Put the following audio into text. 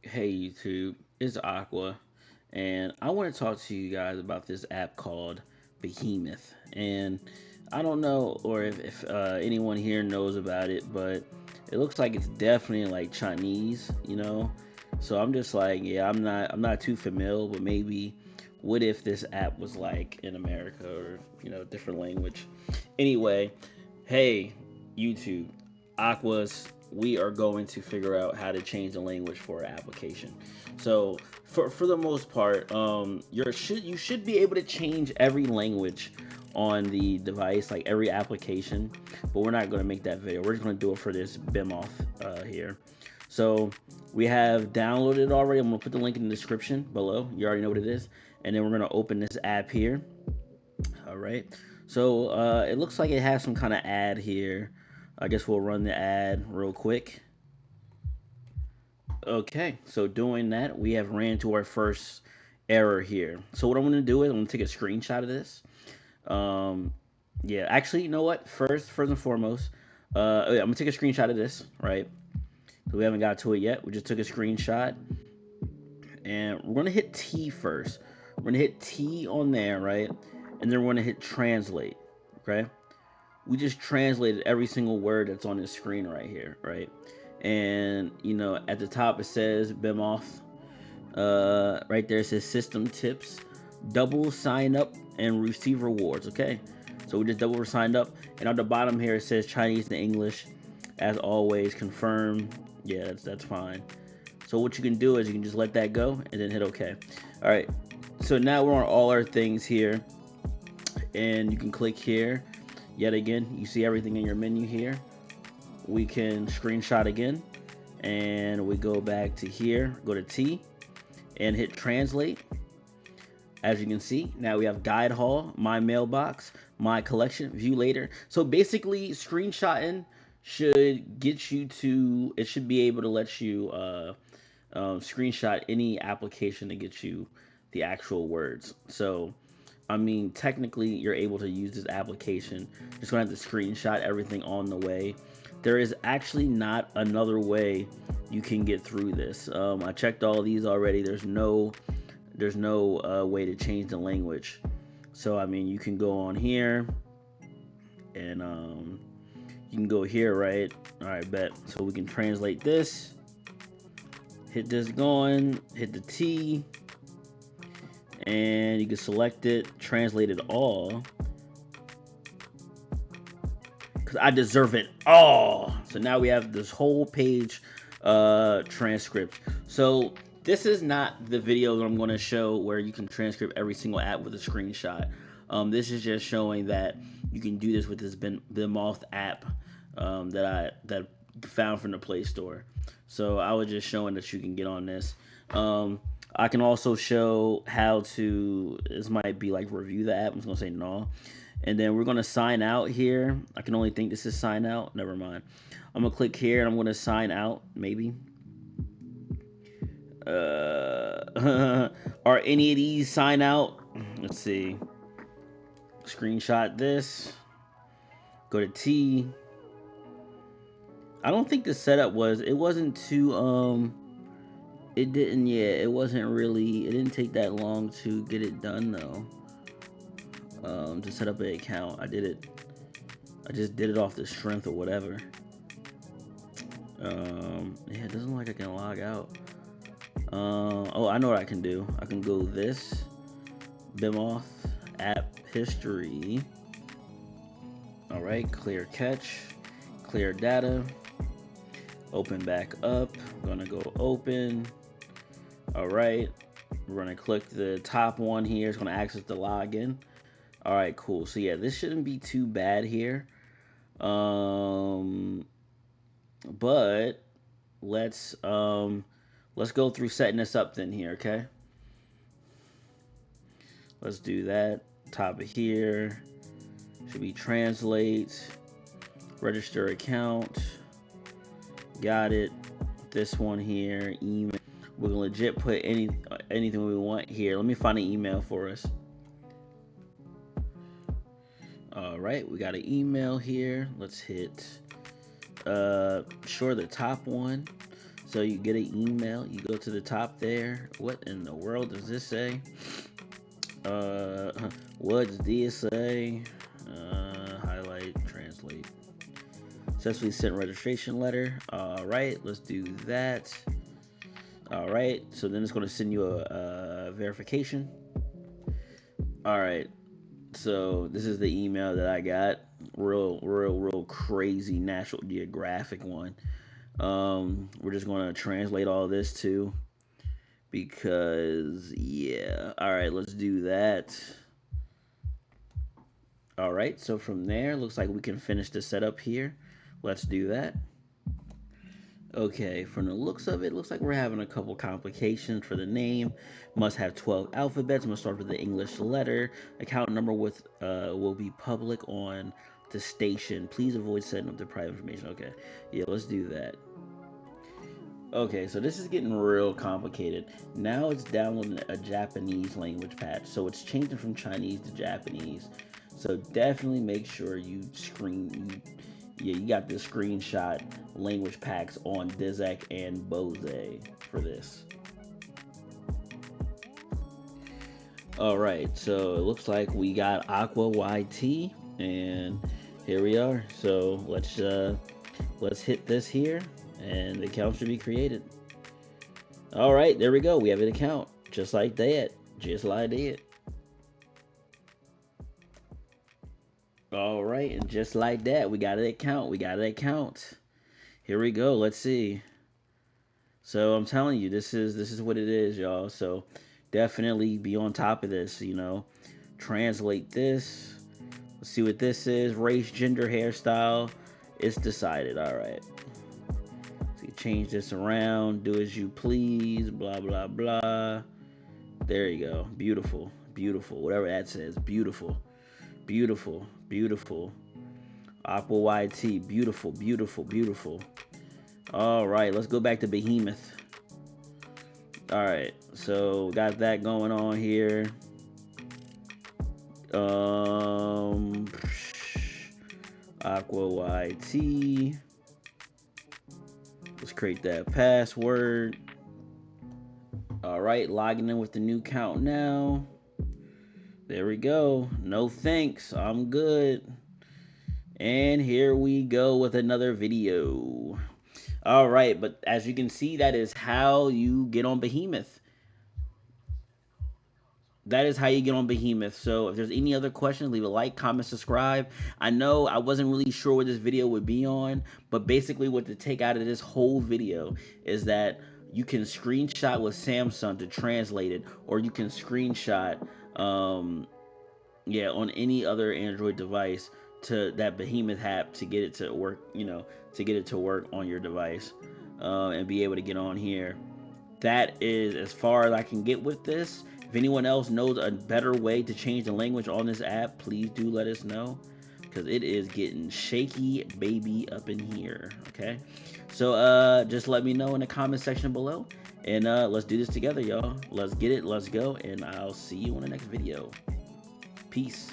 Hey YouTube, it's Aqua, and I want to talk to you guys about this app called Behemoth. And I don't know, or if anyone here knows about it, but it looks like it's definitely like Chinese. So I'm just like, yeah, I'm not too familiar, but maybe what if this app was like in America or different language? Anyway, hey YouTube, Aquas, we are going to figure out how to change the language for our application. So for the most part, you should be able to change every language on the device, like every application. But we're not going to make that video. We're just going to do it for this Bimoth here. So we have downloaded it already. I'm going to put the link in the description below. You already know what it is. And then we're going to open this app here. All right. So it looks like it has some kind of ad here. I guess we'll run the ad real quick. Okay, so doing that, we have ran to our first error here. So what I'm going to do is I'm going to take a screenshot of this. Um, yeah, actually, you know what? First and foremost, I'm going to take a screenshot of this, right? So we haven't got to it yet. We just took a screenshot. And we're going to hit T first. We're going to hit T on there, right? And then we're going to hit translate, okay? We just translated every single word that's on this screen right here, right? And at the top it says Bimoth. Right there it says system tips, double sign up and receive rewards. Okay, so we just double signed up, and on the bottom here it says Chinese and English, as always. Confirm. Yeah, that's fine. So what you can do is you can just let that go and then hit OK. All right. So now we're on all our things here, and you can click here. Yet again, you see everything in your menu here. We can screenshot again, and we go back to here, go to T, and hit translate. As you can see, now we have guide hall, my mailbox, my collection, view later. So basically, screenshotting should get you to, it should be able to let you screenshot any application to get you the actual words. So I mean, technically, you're able to use this application. Just gonna have to screenshot everything on the way. There is actually not another way you can get through this. I checked all these already. There's no way to change the language. So I mean, you can go on here, and you can go here, right? All right, bet. So we can translate this. Hit this going. Hit the T, and you can select it, translate it all, because I deserve it all. So now we have this whole page transcript. So this is not the video that I'm going to show where you can transcript every single app with a screenshot. This is just showing that you can do this with this Bimoth app that found from the Play Store. So I was just showing that you can get on this. I can also show how to, this might be like review the app. I'm just gonna say no. And then we're gonna sign out here. I can only think this is sign out. Never mind. I'm gonna click here and I'm gonna sign out, maybe. Are any of these sign out? Let's see. Screenshot this. Go to T. I don't think the setup it wasn't too it didn't, yeah, it wasn't really, it didn't take that long to get it done though. To set up an account, I just did it off the strength or whatever. Yeah, it doesn't look like I can log out. Oh, I know what I can do. I can go this, Bimoth app history. All right, clear cache, clear data, open back up. I'm gonna go open. All right, we're gonna click the top one here. It's gonna access the login. All right, cool. So yeah, this shouldn't be too bad here. But let's go through setting this up then here, okay? Let's do that. Top of here should be translate, register account. Got it. This one here, email. We're gonna legit put anything we want here. Let me find an email for us. All right, we got an email here. Let's hit sure, the top one. So you get an email, you go to the top there. What in the world does this say? What does this say? Highlight, translate. Successfully sent registration letter. All right, let's do that. All right, so then it's going to send you a verification. All right, so this is the email that I got. Real crazy National Geographic one. We're just going to translate all this too, because yeah. All right, let's do that. All right, so from there, looks like we can finish the setup here. Let's do that. Okay, from the looks of it, looks like we're having a couple complications for the name. Must have 12 alphabets. Must start with the English letter. Account number will be public on the station. Please avoid setting up the private information. Okay, yeah, let's do that. Okay, so this is getting real complicated. Now it's downloading a Japanese language patch. So it's changing from Chinese to Japanese. So definitely make sure you you got the screenshot language packs on Dizek and Bose for this. All right, so it looks like we got Aqua YT, and here we are. So let's hit this here, and the account should be created. All right, there we go. We have an account, just like that, just like that. All right, and just like that, we got an account. We got an account. Here we go. Let's see. So I'm telling you, this is what it is, y'all. So definitely be on top of this. You know, translate this. Let's see what this is. Race, gender, hairstyle. It's decided. All right. So you change this around. Do as you please. Blah blah blah. There you go. Beautiful, beautiful. Whatever that says. Beautiful. Beautiful, beautiful. Aqua YT, beautiful, beautiful, beautiful. All right, let's go back to Behemoth. All right, so got that going on here. Aqua YT. Let's create that password. All right, logging in with the new count now. There we go. No thanks. I'm good. And here we go with another video. All right, but as you can see, that is how you get on Behemoth. That is how you get on Behemoth. So if there's any other questions, leave a like, comment, subscribe. I know I wasn't really sure what this video would be on, but basically what to take out of this whole video is that you can screenshot with Samsung to translate it, or you can screenshot on any other Android device to that Behemoth app to get it to work, to get it to work on your device, and be able to get on here. That is as far as I can get with this. If anyone else knows a better way to change the language on this app, please do let us know, because it is getting shaky baby up in here. Okay, so just let me know in the comment section below, and let's do this together, y'all. Let's get it, let's go, and I'll see you in the next video. Peace.